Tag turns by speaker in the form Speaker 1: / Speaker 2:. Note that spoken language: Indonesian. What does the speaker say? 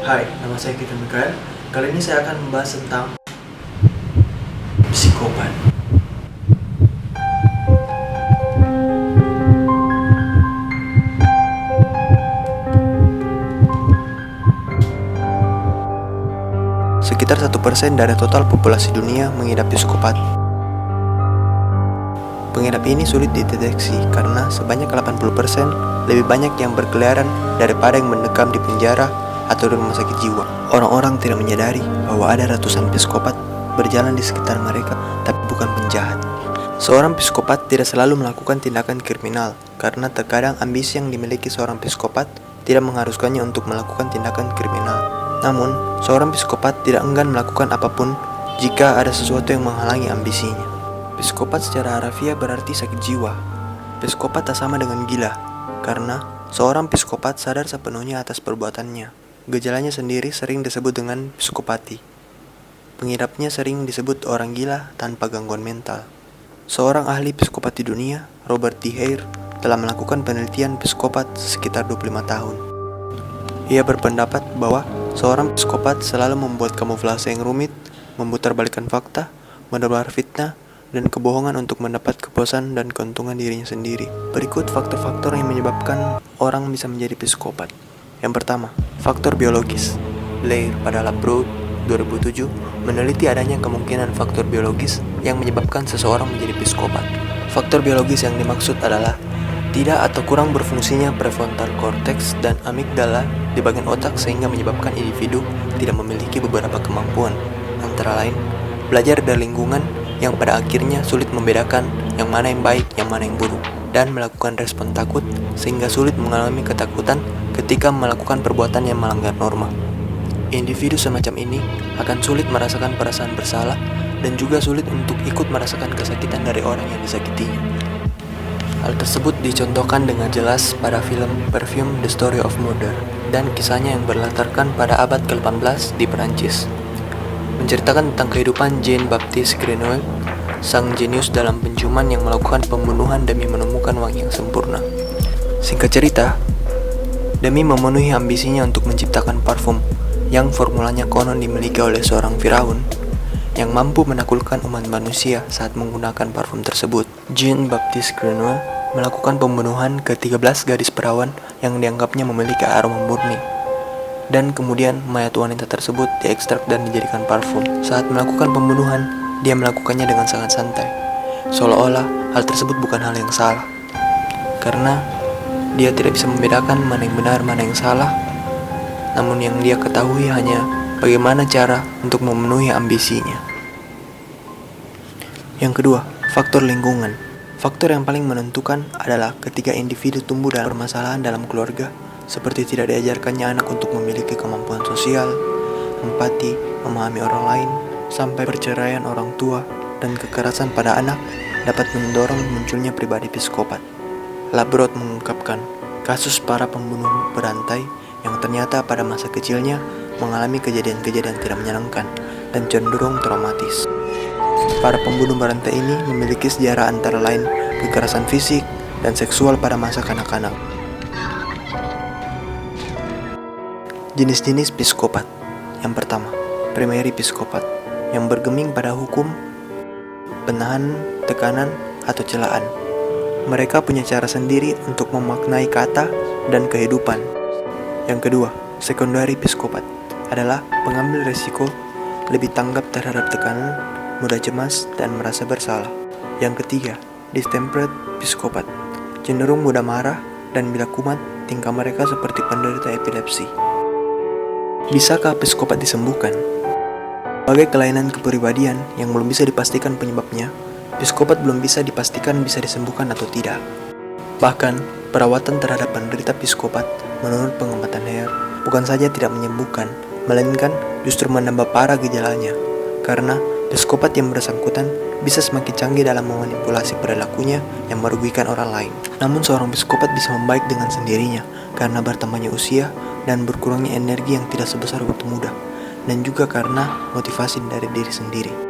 Speaker 1: Hai, nama saya Kevin Mikael. Kali ini saya akan membahas tentang psikopat. Sekitar 1% dari total populasi dunia mengidap psikopat. Pengidap ini sulit dideteksi karena sebanyak 80% lebih banyak yang berkeliaran daripada yang mendekam di penjara atau di rumah sakit jiwa. Orang-orang tidak menyadari bahwa ada ratusan psikopat berjalan di sekitar mereka, tapi bukan penjahat. Seorang psikopat tidak selalu melakukan tindakan kriminal, karena terkadang ambisi yang dimiliki seorang psikopat tidak mengharuskannya untuk melakukan tindakan kriminal. Namun, seorang psikopat tidak enggan melakukan apapun jika ada sesuatu yang menghalangi ambisinya. Psikopat secara harafiah berarti sakit jiwa. Psikopat tak sama dengan gila, karena seorang psikopat sadar sepenuhnya atas perbuatannya. Gejalanya sendiri sering disebut dengan psikopati. Pengidapnya sering disebut orang gila tanpa gangguan mental. Seorang ahli psikopat di dunia, Robert T. Hare, telah melakukan penelitian psikopat sekitar 25 tahun. Ia berpendapat bahwa seorang psikopat selalu membuat kamuflase yang rumit, memutarbalikkan fakta, menebar fitnah, dan kebohongan untuk mendapat kepuasan dan keuntungan dirinya sendiri. Berikut faktor-faktor yang menyebabkan orang bisa menjadi psikopat. Yang pertama, faktor biologis. Blair pada Labroad 2007 meneliti adanya kemungkinan faktor biologis yang menyebabkan seseorang menjadi psikopat. Faktor biologis yang dimaksud adalah tidak atau kurang berfungsinya prefrontal cortex dan amigdala di bagian otak sehingga menyebabkan individu tidak memiliki beberapa kemampuan, antara lain belajar dari lingkungan yang pada akhirnya sulit membedakan yang mana yang baik, yang mana yang buruk, dan melakukan respon takut sehingga sulit mengalami ketakutan ketika melakukan perbuatan yang melanggar norma. Individu semacam ini akan sulit merasakan perasaan bersalah dan juga sulit untuk ikut merasakan kesakitan dari orang yang disakitinya. Hal tersebut dicontohkan dengan jelas pada film Perfume: The Story of Murder dan kisahnya yang berlatarkan pada abad ke-18 di Perancis. Menceritakan tentang kehidupan Jean-Baptiste Grenouille, sang jenius dalam penciuman yang melakukan pembunuhan demi menemukan wangi yang sempurna. Singkat cerita, demi memenuhi ambisinya untuk menciptakan parfum yang formulanya konon dimiliki oleh seorang Firaun yang mampu menaklukkan umat manusia saat menggunakan parfum tersebut, Jean-Baptiste Grenouille melakukan pembunuhan ke 13 gadis perawan yang dianggapnya memiliki aroma murni. Dan kemudian mayat wanita tersebut diekstrak dan dijadikan parfum. Saat melakukan pembunuhan, dia melakukannya dengan sangat santai, seolah-olah hal tersebut bukan hal yang salah, karena dia tidak bisa membedakan mana yang benar, mana yang salah. Namun yang dia ketahui hanya bagaimana cara untuk memenuhi ambisinya. Yang kedua, faktor lingkungan. Faktor yang paling menentukan adalah ketika individu tumbuh dalam permasalahan dalam keluarga, seperti tidak diajarkannya anak untuk memiliki kemampuan sosial, empati, memahami orang lain, sampai perceraian orang tua dan kekerasan pada anak dapat mendorong munculnya pribadi psikopat. Labroad mengungkapkan kasus para pembunuh berantai yang ternyata pada masa kecilnya mengalami kejadian-kejadian tidak menyenangkan dan cenderung traumatis. Para pembunuh berantai ini memiliki sejarah antara lain kekerasan fisik dan seksual pada masa kanak-kanak. Jenis-jenis psikopat. Yang pertama, primary psikopat, yang bergeming pada hukum, penahan, tekanan, atau celaan. Mereka punya cara sendiri untuk memaknai kata dan kehidupan. Yang kedua, secondary psikopat adalah pengambil risiko, lebih tanggap terhadap tekanan, mudah cemas, dan merasa bersalah. Yang ketiga, distemperate psikopat, cenderung mudah marah, dan bila kumat, tingkah mereka seperti penderita epilepsi. Bisakah psikopat disembuhkan? Sebagai kelainan kepribadian yang belum bisa dipastikan penyebabnya, psikopat belum bisa dipastikan bisa disembuhkan atau tidak. Bahkan, perawatan terhadap penderita psikopat menurut pengamatan Hare bukan saja tidak menyembuhkan, melainkan justru menambah parah gejalanya, karena psikopat yang bersangkutan bisa semakin canggih dalam memanipulasi perilakunya yang merugikan orang lain. Namun seorang psikopat bisa membaik dengan sendirinya karena bertambahnya usia dan berkurangnya energi yang tidak sebesar waktu muda, dan juga karena motivasi dari diri sendiri.